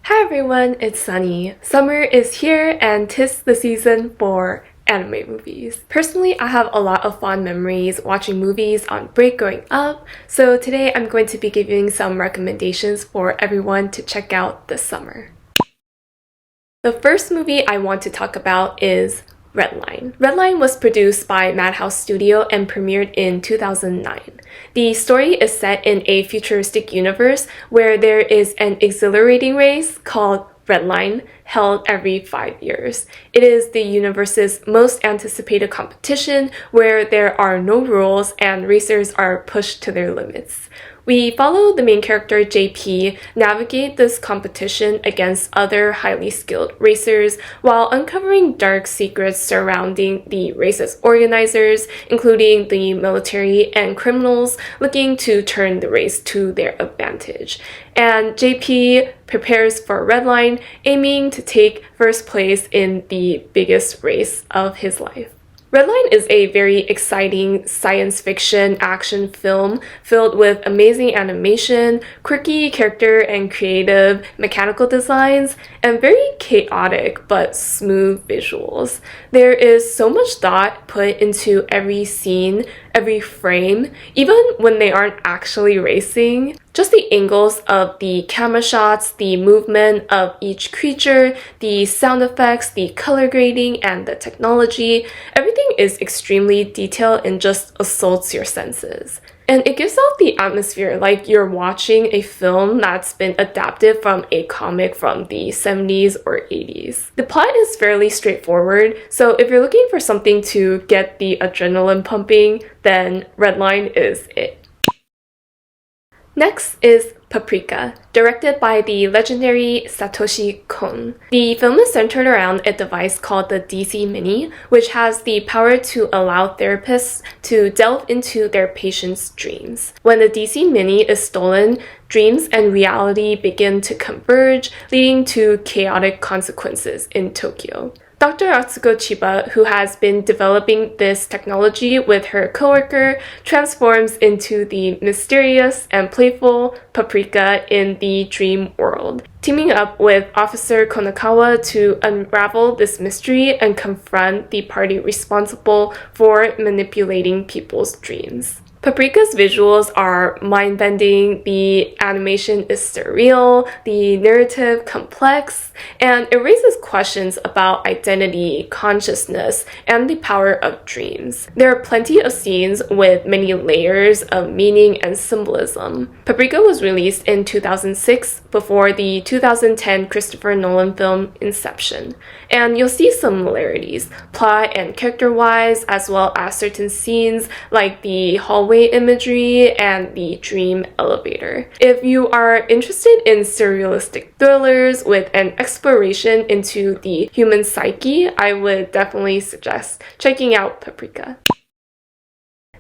Hi everyone, it's Sunny. Summer is here and 'tis the season for anime movies. Personally, I have a lot of fond memories watching movies on break growing up, so today I'm going to be giving some recommendations for everyone to check out this summer. The first movie I want to talk about is Redline. Redline was produced by Madhouse Studio and premiered in 2009. The story is set in a futuristic universe where there is an exhilarating race called Redline held every 5 years. It is the universe's most anticipated competition where there are no rules and racers are pushed to their limits. We follow the main character JP navigate this competition against other highly skilled racers while uncovering dark secrets surrounding the race's organizers, including the military and criminals looking to turn the race to their advantage. And JP prepares for Redline, aiming to take first place in the biggest race of his life. Redline is a very exciting science fiction action film filled with amazing animation, quirky character and creative mechanical designs, and very chaotic but smooth visuals. There is so much thought put into every scene, every frame, even when they aren't actually racing. Just the angles of the camera shots, the movement of each creature, the sound effects, the color grading, and the technology, everything is extremely detailed and just assaults your senses. And it gives off the atmosphere like you're watching a film that's been adapted from a comic from the 70s or 80s. The plot is fairly straightforward, so if you're looking for something to get the adrenaline pumping, then Redline is it. Next is Paprika, directed by the legendary Satoshi Kon. The film is centered around a device called the DC Mini, which has the power to allow therapists to delve into their patients' dreams. When the DC Mini is stolen, dreams and reality begin to converge, leading to chaotic consequences in Tokyo. Dr. Atsuko Chiba, who has been developing this technology with her coworker, transforms into the mysterious and playful Paprika in the dream world, teaming up with Officer Konakawa to unravel this mystery and confront the party responsible for manipulating people's dreams. Paprika's visuals are mind-bending, the animation is surreal, the narrative complex, and it raises questions about identity, consciousness, and the power of dreams. There are plenty of scenes with many layers of meaning and symbolism. Paprika was released in 2006 before the 2010 Christopher Nolan film Inception, and you'll see similarities, plot and character-wise, as well as certain scenes like the hallway imagery and the dream elevator. If you are interested in surrealistic thrillers with an exploration into the human psyche, I would definitely suggest checking out Paprika.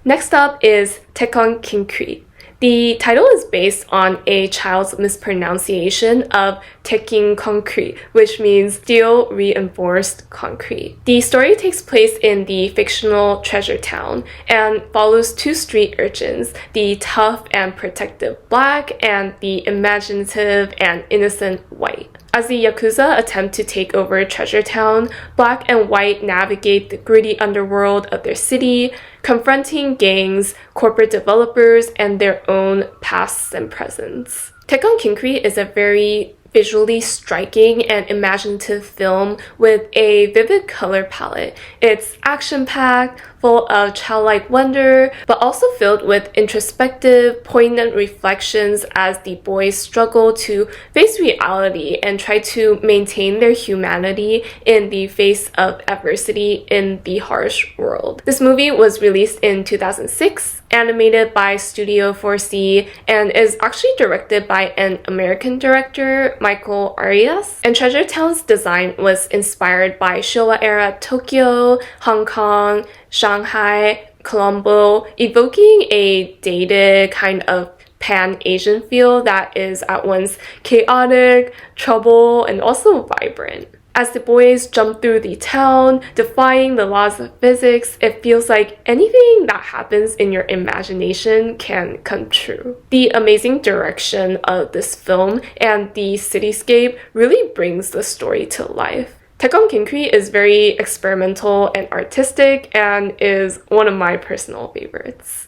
Next up is Tekkon Kinkreet. The title is based on a child's mispronunciation of Tekkin concrete, which means steel reinforced concrete. The story takes place in the fictional Treasure Town and follows two street urchins, the tough and protective Black and the imaginative and innocent White. As the Yakuza attempt to take over Treasure Town, Black and White navigate the gritty underworld of their city, confronting gangs, corporate developers, and their own pasts and presents. Tekkon Kinkreet is a very visually striking and imaginative film with a vivid color palette. It's action-packed, full of childlike wonder, but also filled with introspective, poignant reflections as the boys struggle to face reality and try to maintain their humanity in the face of adversity in the harsh world. This movie was released in 2006, animated by Studio 4C, and is actually directed by an American director, Michael Arias. And Treasure Town's design was inspired by Showa-era Tokyo, Hong Kong, Shanghai, Colombo, evoking a dated kind of pan-Asian feel that is at once chaotic, troubled, and also vibrant. As the boys jump through the town, defying the laws of physics, it feels like anything that happens in your imagination can come true. The amazing direction of this film and the cityscape really brings the story to life. Taekon Kinkri is very experimental and artistic and is one of my personal favorites.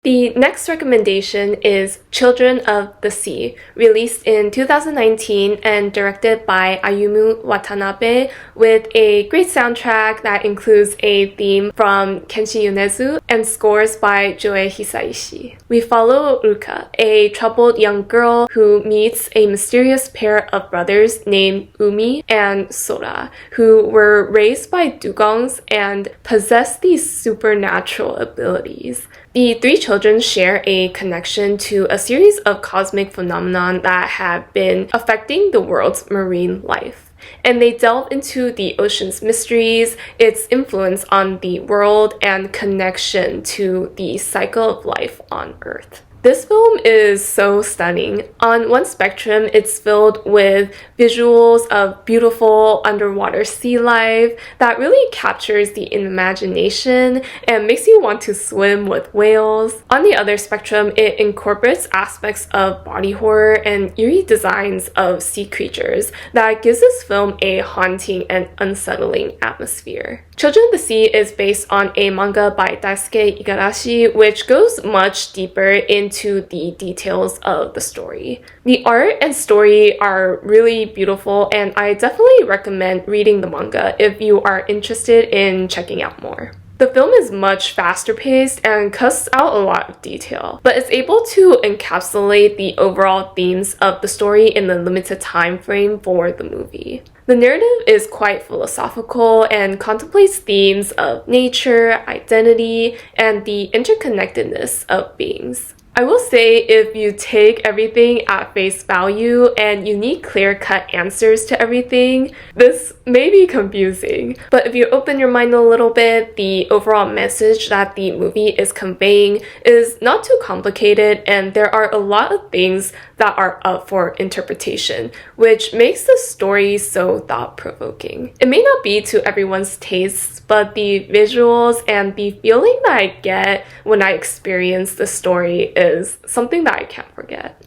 The next recommendation is Children of the Sea, released in 2019 and directed by Ayumu Watanabe, with a great soundtrack that includes a theme from Kenshi Yonezu and scores by Joe Hisaishi. We follow Ruka, a troubled young girl who meets a mysterious pair of brothers named Umi and Sora, who were raised by dugongs and possess these supernatural abilities. The three children share a connection to a series of cosmic phenomena that have been affecting the world's marine life. And they delve into the ocean's mysteries, its influence on the world, and connection to the cycle of life on Earth. This film is so stunning. On one spectrum, it's filled with visuals of beautiful underwater sea life that really captures the imagination and makes you want to swim with whales. On the other spectrum, it incorporates aspects of body horror and eerie designs of sea creatures that gives this film a haunting and unsettling atmosphere. Children of the Sea is based on a manga by Daisuke Igarashi, which goes much deeper into the details of the story. The art and story are really beautiful, and I definitely recommend reading the manga if you are interested in checking out more. The film is much faster paced and cuts out a lot of detail, but it's able to encapsulate the overall themes of the story in the limited time frame for the movie. The narrative is quite philosophical and contemplates themes of nature, identity, and the interconnectedness of beings. I will say, if you take everything at face value and you need clear-cut answers to everything, this may be confusing. But if you open your mind a little bit, the overall message that the movie is conveying is not too complicated, and there are a lot of things that are up for interpretation, which makes the story so thought-provoking. It may not be to everyone's tastes, but the visuals and the feeling that I get when I experience the story is something that I can't forget.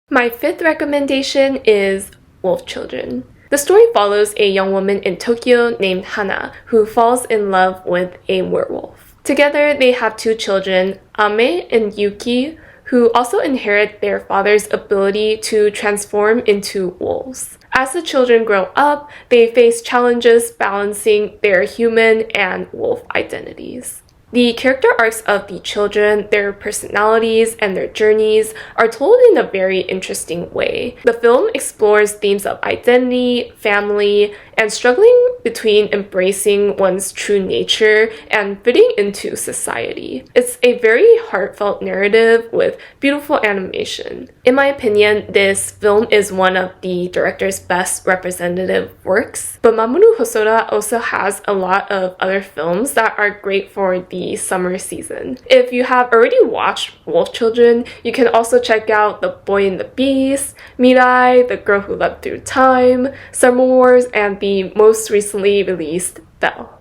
My fifth recommendation is Wolf Children. The story follows a young woman in Tokyo named Hana who falls in love with a werewolf. Together, they have two children, Ame and Yuki, who also inherit their father's ability to transform into wolves. As the children grow up, they face challenges balancing their human and wolf identities. The character arcs of the children, their personalities, and their journeys are told in a very interesting way. The film explores themes of identity, family, and struggling between embracing one's true nature and fitting into society. It's a very heartfelt narrative with beautiful animation. In my opinion, this film is one of the director's best representative works, but Mamoru Hosoda also has a lot of other films that are great for the summer season. If you have already watched Wolf Children, you can also check out The Boy and the Beast, Mirai, The Girl Who Leapt Through Time, Summer Wars, and the most recently released Belle.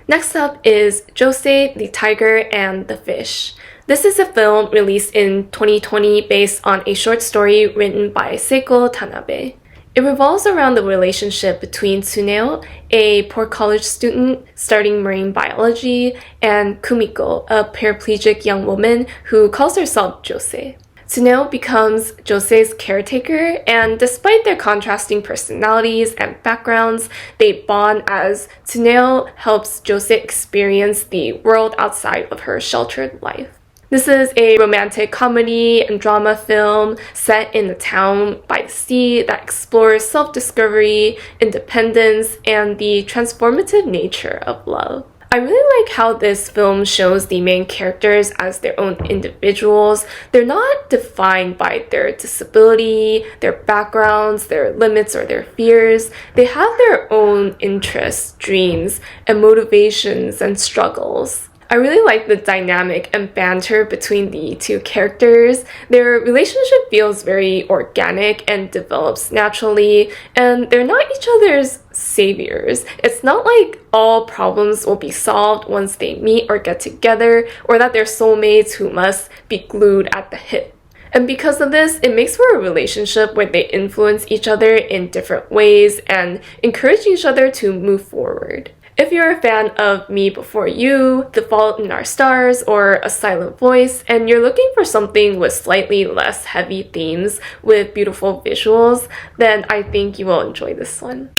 Next up is Josei, the Tiger, and the Fish. This is a film released in 2020 based on a short story written by Seiko Tanabe. It revolves around the relationship between Tsuneo, a poor college student studying marine biology, and Kumiko, a paraplegic young woman who calls herself Josei. Tsuneo becomes Josei's caretaker, and despite their contrasting personalities and backgrounds, they bond as Tsuneo helps Josei experience the world outside of her sheltered life. This is a romantic comedy and drama film set in a town by the sea that explores self-discovery, independence, and the transformative nature of love. I really like how this film shows the main characters as their own individuals. They're not defined by their disability, their backgrounds, their limits, or their fears. They have their own interests, dreams, and motivations and struggles. I really like the dynamic and banter between the two characters. Their relationship feels very organic and develops naturally, and they're not each other's saviors. It's not like all problems will be solved once they meet or get together, or that they're soulmates who must be glued at the hip. And because of this, it makes for a relationship where they influence each other in different ways and encourage each other to move forward. If you're a fan of Me Before You, The Fault in Our Stars, or A Silent Voice, and you're looking for something with slightly less heavy themes with beautiful visuals, then I think you will enjoy this one.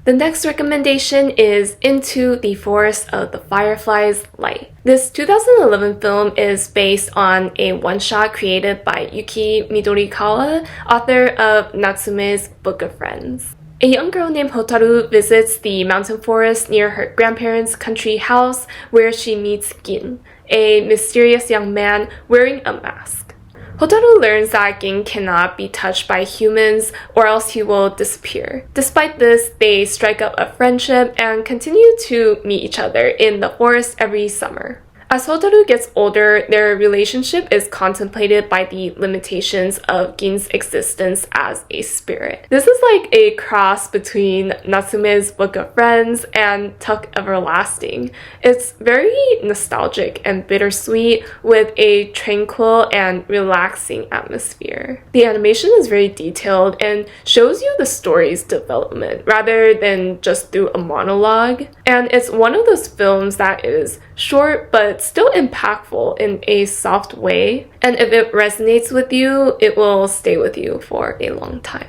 The next recommendation is Into the Forest of the Fireflies Light. This 2011 film is based on a one-shot created by Yuki Midorikawa, author of Natsume's Book of Friends. A young girl named Hotaru visits the mountain forest near her grandparents' country house where she meets Gin, a mysterious young man wearing a mask. Hotaru learns that Gin cannot be touched by humans or else he will disappear. Despite this, they strike up a friendship and continue to meet each other in the forest every summer. As Hotaru gets older, their relationship is contemplated by the limitations of Gin's existence as a spirit. This is like a cross between Natsume's Book of Friends and Tuck Everlasting. It's very nostalgic and bittersweet with a tranquil and relaxing atmosphere. The animation is very detailed and shows you the story's development rather than just through a monologue. And it's one of those films that is short but still impactful in a soft way, and if it resonates with you, it will stay with you for a long time.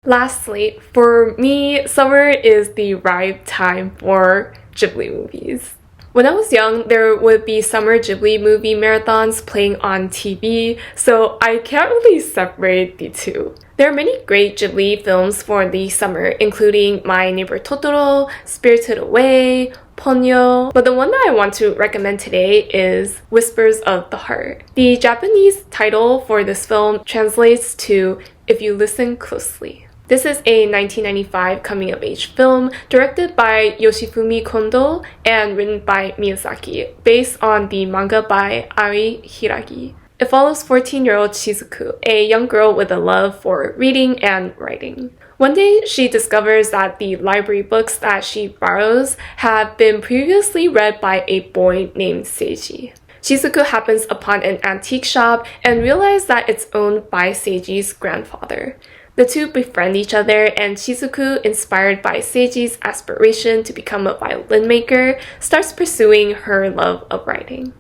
Lastly, for me, summer is the right time for Ghibli movies. When I was young, there would be summer Ghibli movie marathons playing on TV, so I can't really separate the two. There are many great Ghibli films for the summer, including My Neighbor Totoro, Spirited Away, Ponyo, but the one that I want to recommend today is Whispers of the Heart. The Japanese title for this film translates to If You Listen Closely. This is a 1995 coming-of-age film directed by Yoshifumi Kondo and written by Miyazaki, based on the manga by Ari Hiragi. It follows 14-year-old Shizuku, a young girl with a love for reading and writing. One day, she discovers that the library books that she borrows have been previously read by a boy named Seiji. Shizuku happens upon an antique shop and realizes that it's owned by Seiji's grandfather. The two befriend each other, and Shizuku, inspired by Seiji's aspiration to become a violin maker, starts pursuing her love of writing.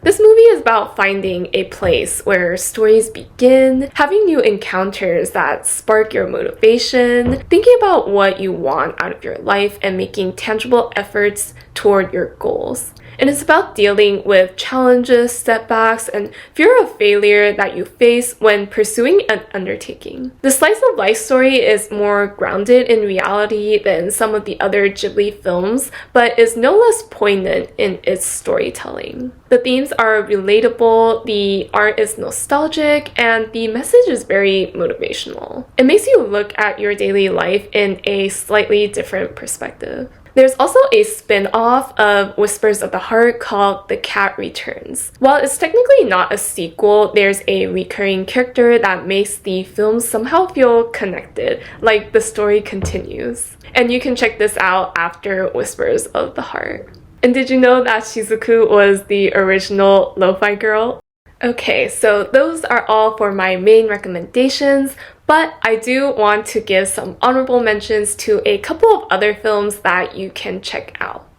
This movie is about finding a place where stories begin, having new encounters that spark your motivation, thinking about what you want out of your life, and making tangible efforts toward your goals. And it's about dealing with challenges, setbacks, and fear of failure that you face when pursuing an undertaking. The slice of life story is more grounded in reality than some of the other Ghibli films, but is no less poignant in its storytelling. The themes are relatable, the art is nostalgic, and the message is very motivational. It makes you look at your daily life in a slightly different perspective. There's also a spin-off of Whispers of the Heart called The Cat Returns. While it's technically not a sequel, there's a recurring character that makes the film somehow feel connected, like the story continues. And you can check this out after Whispers of the Heart. And did you know that Shizuku was the original lo-fi girl? Okay, so those are all for my main recommendations, but I do want to give some honorable mentions to a couple of other films that you can check out.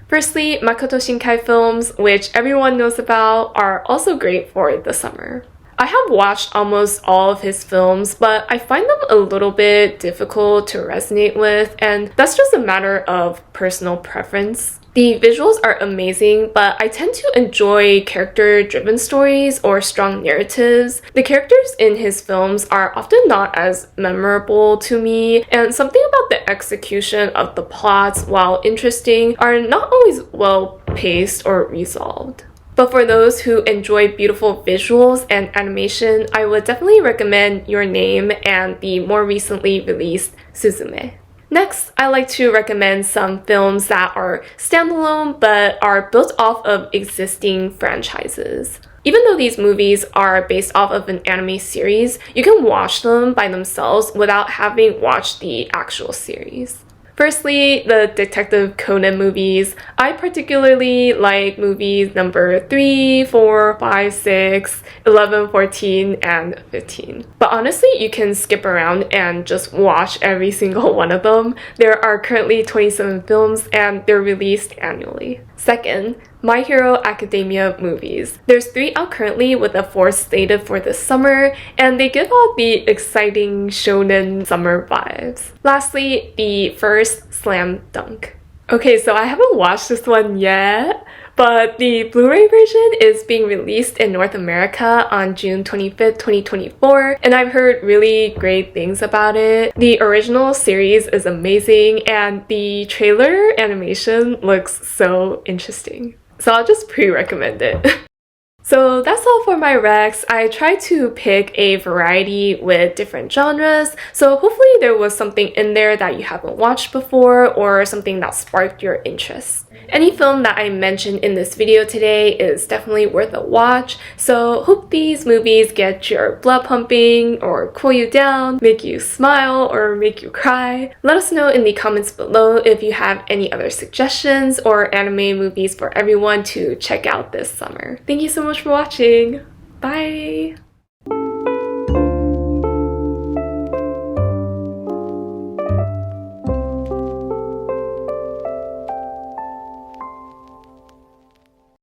Firstly, Makoto Shinkai films, which everyone knows about, are also great for the summer. I have watched almost all of his films, but I find them a little bit difficult to resonate with, and that's just a matter of personal preference. The visuals are amazing, but I tend to enjoy character-driven stories or strong narratives. The characters in his films are often not as memorable to me, and something about the execution of the plots, while interesting, are not always well-paced or resolved. But for those who enjoy beautiful visuals and animation, I would definitely recommend Your Name and the more recently released Suzume. Next, I like to recommend some films that are standalone but are built off of existing franchises. Even though these movies are based off of an anime series, you can watch them by themselves without having watched the actual series. Firstly, the Detective Conan movies. I particularly like movies number 3, 4, 5, 6, 11, 14, and 15. But honestly, you can skip around and just watch every single one of them. There are currently 27 films and they're released annually. Second, My Hero Academia movies. There's 3 out currently with a 4th slated for this summer, and they give off the exciting shonen summer vibes. Lastly, the first Slam Dunk. Okay, so I haven't watched this one yet, but the Blu-ray version is being released in North America on June 25th, 2024, and I've heard really great things about it. The original series is amazing, and the trailer animation looks so interesting. So I'll just pre-recommend it. So that's all for my recs. I tried to pick a variety with different genres, so hopefully there was something in there that you haven't watched before or something that sparked your interest. Any film that I mentioned in this video today is definitely worth a watch, so hope these movies get your blood pumping or cool you down, make you smile or make you cry. Let us know in the comments below if you have any other suggestions or anime movies for everyone to check out this summer. Thank you so much for watching. Bye!